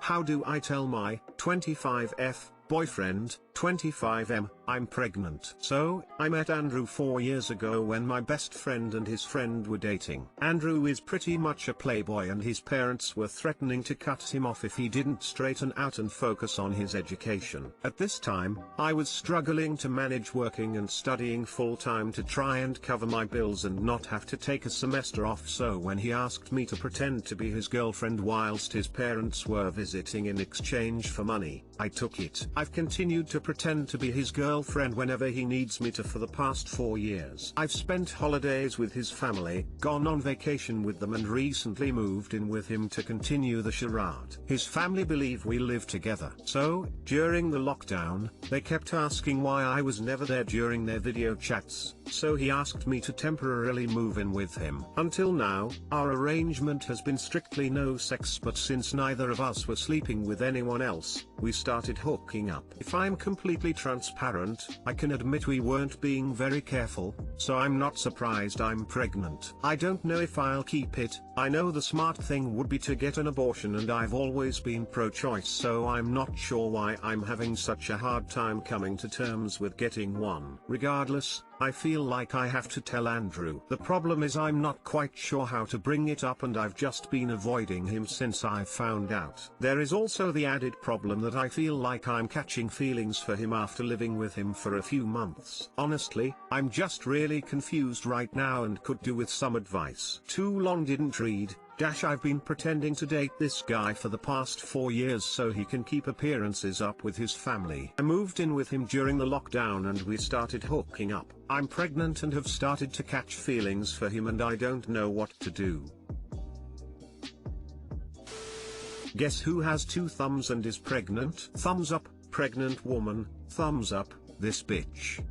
How do I tell my 25F boyfriend, 25M, I'm pregnant? So, I met Andrew 4 years ago when my best friend and his friend were dating. Andrew is pretty much a playboy and his parents were threatening to cut him off if he didn't straighten out and focus on his education. At this time, I was struggling to manage working and studying full-time to try and cover my bills and not have to take a semester off, so when he asked me to pretend to be his girlfriend whilst his parents were visiting in exchange for money, I took it. I've continued to pretend to be his girlfriend whenever he needs me to for the past 4 years. I've spent holidays with his family, gone on vacation with them and recently moved in with him to continue the charade. His family believe we live together. So, during the lockdown, they kept asking why I was never there during their video chats, so he asked me to temporarily move in with him. Until now, our arrangement has been strictly no sex, but since neither of us were sleeping with anyone else, we started hooking up. If I'm completely transparent, I can admit we weren't being very careful, so I'm not surprised I'm pregnant. I don't know if I'll keep it. I know the smart thing would be to get an abortion and I've always been pro-choice, so I'm not sure why I'm having such a hard time coming to terms with getting one. Regardless, I feel like I have to tell Andrew. The problem is I'm not quite sure how to bring it up and I've just been avoiding him since I found out. There is also the added problem that I feel like I'm catching feelings for him after living with him for a few months. Honestly, I'm just really confused right now and could do with some advice. Too long didn't read. I've been pretending to date this guy for the past 4 years so he can keep appearances up with his family. I moved in with him during the lockdown and we started hooking up. I'm pregnant and have started to catch feelings for him and I don't know what to do. Guess who has 2 thumbs and is pregnant? Thumbs up, pregnant woman, thumbs up, this bitch.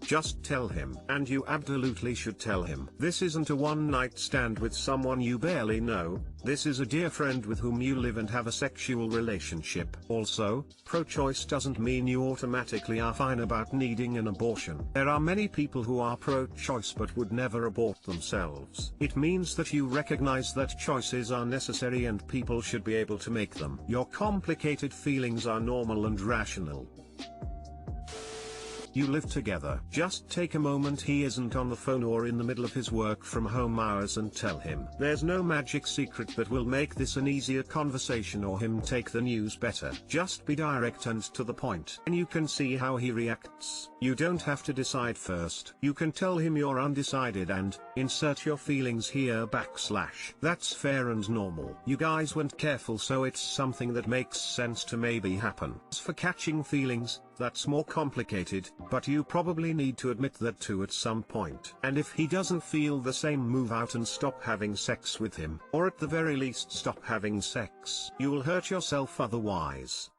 Just tell him. And you absolutely should tell him. This isn't a one-night stand with someone you barely know, this is a dear friend with whom you live and have a sexual relationship. Also, pro-choice doesn't mean you automatically are fine about needing an abortion. There are many people who are pro-choice but would never abort themselves. It means that you recognize that choices are necessary and people should be able to make them. Your complicated feelings are normal and rational. You live together. Just take a moment he isn't on the phone or in the middle of his work from home hours and tell him. There's no magic secret that will make this an easier conversation or him take the news better. Just be direct and to the point. And you can see how he reacts. You don't have to decide first. You can tell him you're undecided and insert your feelings here /. That's fair and normal. You guys weren't careful, so it's something that makes sense to maybe happen. As for catching feelings, that's more complicated, but you probably need to admit that too at some point. And if he doesn't feel the same, move out and stop having sex with him. Or at the very least stop having sex. You'll hurt yourself otherwise.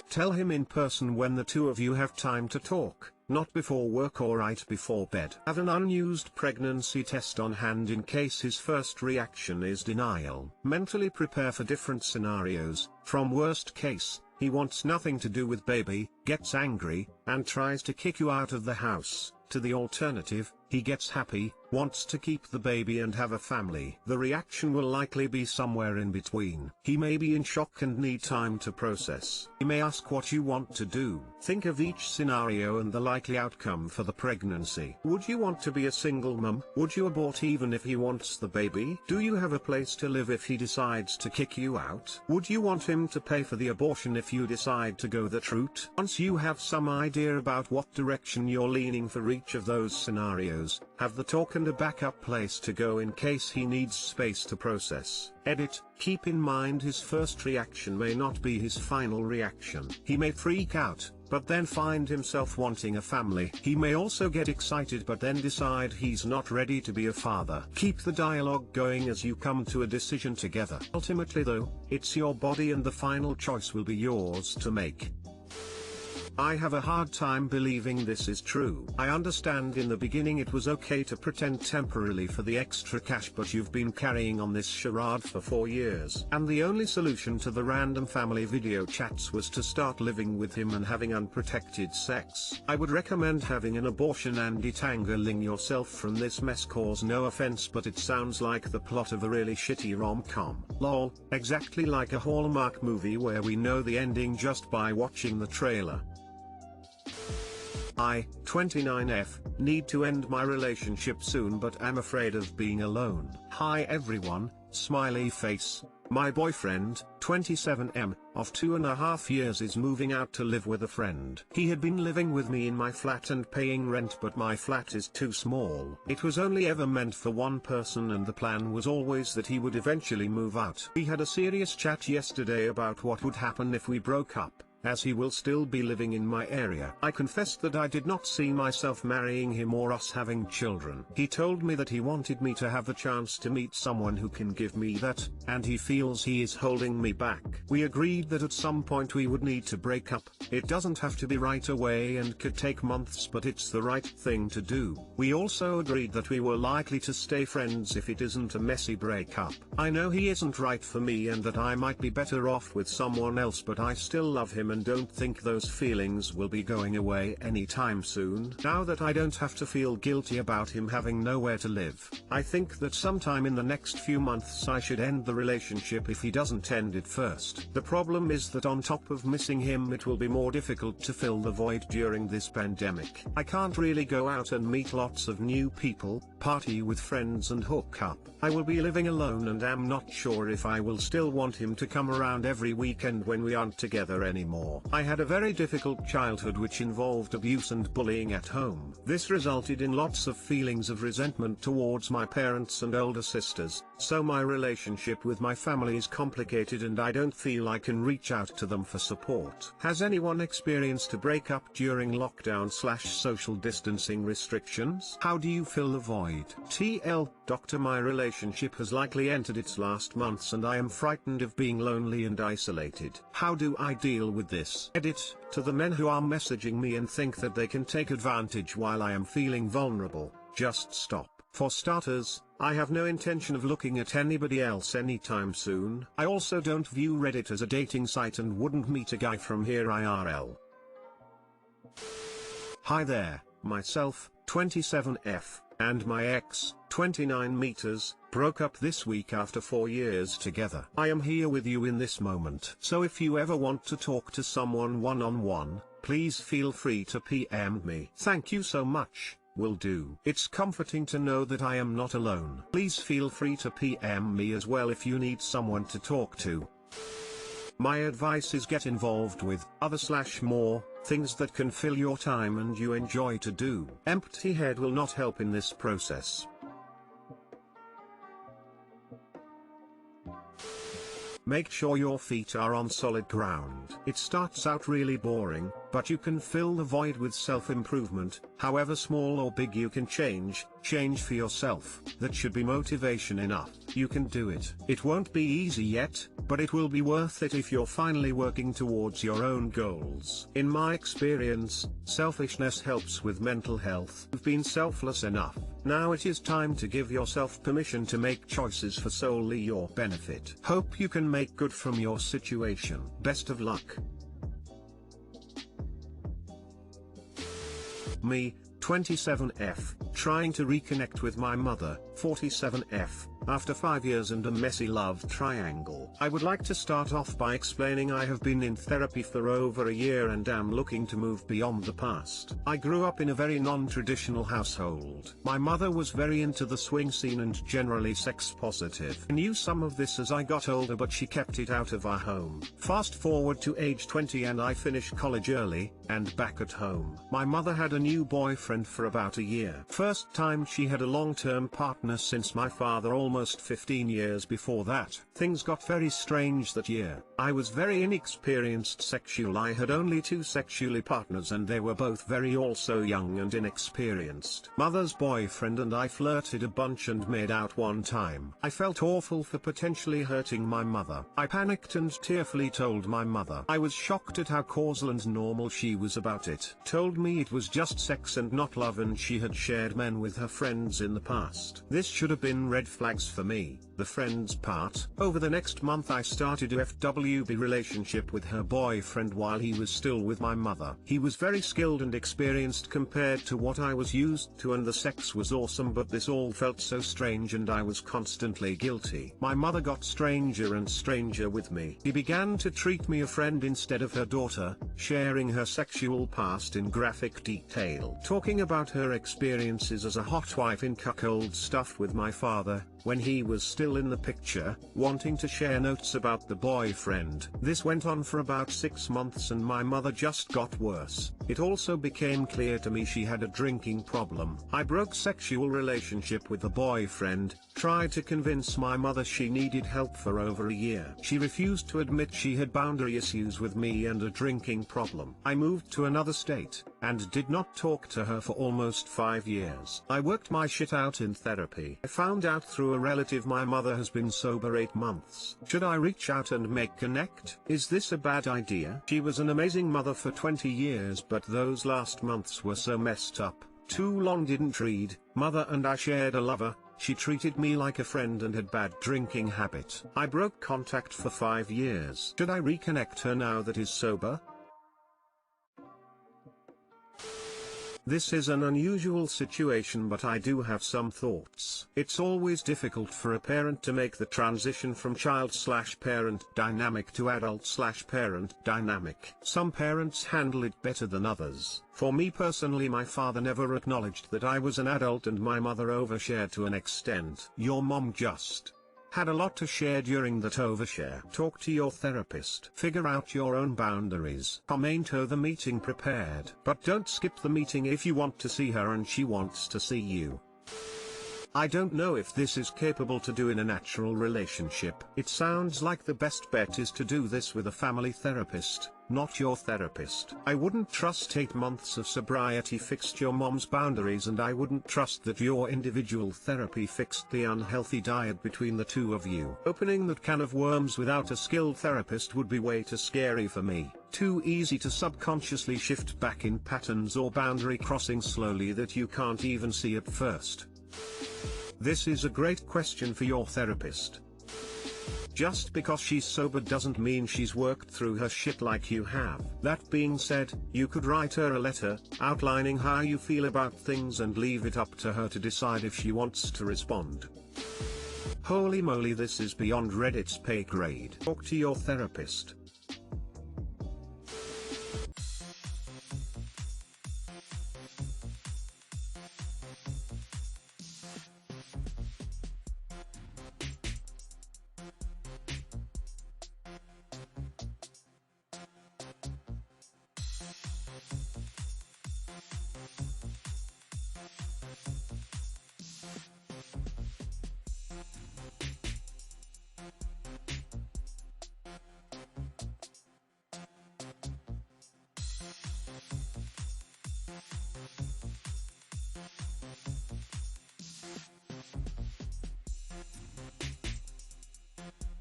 Tell him in person when the two of you have time to talk, not before work or right before bed. Have an unused pregnancy test on hand in case his first reaction is denial. Mentally prepare for different scenarios, from worst case, he wants nothing to do with baby, gets angry, and tries to kick you out of the house, to the alternative, he gets happy, wants to keep the baby and have a family. The reaction will likely be somewhere in between. He may be in shock and need time to process. He may ask what you want to do. Think of each scenario and the likely outcome for the pregnancy. Would you want to be a single mum? Would you abort even if he wants the baby? Do you have a place to live if he decides to kick you out? Would you want him to pay for the abortion if you decide to go that route? Once you have some idea about what direction you're leaning for each of those scenarios, have the talk and a backup place to go in case he needs space to process. Edit. Keep in mind his first reaction may not be his final reaction. He may freak out, but then find himself wanting a family. He may also get excited but then decide he's not ready to be a father. Keep the dialogue going as you come to a decision together. Ultimately though, it's your body and the final choice will be yours to make. I have a hard time believing this is true. I understand in the beginning it was okay to pretend temporarily for the extra cash, but you've been carrying on this charade for 4 years. And the only solution to the random family video chats was to start living with him and having unprotected sex. I would recommend having an abortion and detangling yourself from this mess. Cause no offense, but it sounds like the plot of a really shitty rom-com. Lol, exactly like a Hallmark movie where we know the ending just by watching the trailer. I, 29F, need to end my relationship soon, but I'm afraid of being alone. Hi everyone, smiley face. My boyfriend, 27M, of 2.5 years is moving out to live with a friend. He had been living with me in my flat and paying rent, but my flat is too small. It was only ever meant for one person and the plan was always that he would eventually move out. We had a serious chat yesterday about what would happen if we broke up, as he will still be living in my area. I confessed that I did not see myself marrying him or us having children. He told me that he wanted me to have the chance to meet someone who can give me that, and he feels he is holding me back. We agreed that at some point we would need to break up. It doesn't have to be right away and could take months, but it's the right thing to do. We also agreed that we were likely to stay friends if it isn't a messy breakup. I know he isn't right for me and that I might be better off with someone else, but I still love him and don't think those feelings will be going away anytime soon. Now that I don't have to feel guilty about him having nowhere to live, I think that sometime in the next few months I should end the relationship if he doesn't end it first. The problem is that on top of missing him, it will be more difficult to fill the void during this pandemic. I can't really go out and meet lots of new people, party with friends and hook up. I will be living alone and am not sure if I will still want him to come around every weekend when we aren't together anymore. I had a very difficult childhood which involved abuse and bullying at home. This resulted in lots of feelings of resentment towards my parents and older sisters, so my relationship with my family is complicated and I don't feel I can reach out to them for support. Has anyone experienced a breakup during lockdown/social distancing restrictions? How do you fill the void? TL, Doctor, my relationship has likely entered its last months and I am frightened of being lonely and isolated. How do I deal with this? Edit, to the men who are messaging me and think that they can take advantage while I am feeling vulnerable, just stop. For starters, I have no intention of looking at anybody else anytime soon. I also don't view Reddit as a dating site and wouldn't meet a guy from here IRL. Hi there, myself, 27F, and my ex, 29 meters, broke up this week after 4 years together. I am here with you in this moment. So if you ever want to talk to someone one-on-one, please feel free to PM me. Thank you so much. Will do. It's comforting to know that I am not alone. Please feel free to PM me as well if you need someone to talk to. My advice is get involved with other/more things that can fill your time and you enjoy to do. Empty head will not help in this process. Make sure your feet are on solid ground. It starts out really boring, but you can fill the void with self-improvement, however small or big you can change for yourself. That should be motivation enough. You can do it. It won't be easy yet, but it will be worth it if you're finally working towards your own goals. In my experience, selfishness helps with mental health. You've been selfless enough. Now it is time to give yourself permission to make choices for solely your benefit. Hope you can make good from your situation. Best of luck. Me, 27F, trying to reconnect with my mother, 47F, after 5 years and a messy love triangle. I would like to start off by explaining I have been in therapy for over a year and am looking to move beyond the past. I grew up in a very non-traditional household. My mother was very into the swing scene and generally sex positive. I knew some of this as I got older, but she kept it out of our home. Fast forward to age 20 and I finished college early, and back at home. My mother had a new boyfriend for about a year. First time she had a long-term partner since my father almost 15 years before that. Things got very strange that year. I was very inexperienced sexual. I had only 2 sexually partners and they were both very also young and inexperienced. Mother's boyfriend and I flirted a bunch and made out one time. I felt awful for potentially hurting my mother. I panicked and tearfully told my mother. I was shocked at how causal and normal she was about it. Told me it was just sex and not love, and she had shared men with her friends in the past. This should have been red flags for me, the friends part. Over the next month I started a FWB relationship with her boyfriend while he was still with my mother. He was very skilled and experienced compared to what I was used to, and the sex was awesome, but this all felt so strange and I was constantly guilty. My mother got stranger and stranger with me. She began to treat me a friend instead of her daughter, sharing her sexual past in graphic detail, talking about her experiences as a hot wife in cuckold stuff with my father, when he was still in the picture, wanting to share notes about the boyfriend. This went on for about 6 months and my mother just got worse. It also became clear to me she had a drinking problem. I broke sexual relationship with the boyfriend, tried to convince my mother she needed help for over a year. She refused to admit she had boundary issues with me and a drinking problem. I moved to another state, and did not talk to her for almost 5 years. I worked my shit out in therapy. I found out through a relative my mother has been sober 8 months. Should I reach out and make connect? Is this a bad idea? She was an amazing mother for 20 years, but those last months were so messed up. Too long didn't read. Mother and I shared a lover. She treated me like a friend and had bad drinking habit. I broke contact for 5 years. Should I reconnect her now that is sober? This is an unusual situation, but I do have some thoughts. It's always difficult for a parent to make the transition from child/parent dynamic to adult/parent dynamic. Some parents handle it better than others. For me personally, my father never acknowledged that I was an adult and my mother overshared to an extent. Your mom just had a lot to share during that overshare. Talk to your therapist. Figure out your own boundaries. Comment her the meeting prepared. But don't skip the meeting if you want to see her and she wants to see you. I don't know if this is capable to do in a natural relationship. It sounds like the best bet is to do this with a family therapist, not your therapist. I wouldn't trust 8 months of sobriety fixed your mom's boundaries, and I wouldn't trust that your individual therapy fixed the unhealthy diet between the two of you. Opening that can of worms without a skilled therapist would be way too scary for me. Too easy to subconsciously shift back in patterns or boundary crossing slowly that you can't even see at first. This is a great question for your therapist. Just because she's sober doesn't mean she's worked through her shit like you have. That being said, you could write her a letter, outlining how you feel about things, and leave it up to her to decide if she wants to respond. Holy moly, this is beyond Reddit's pay grade. Talk to your therapist.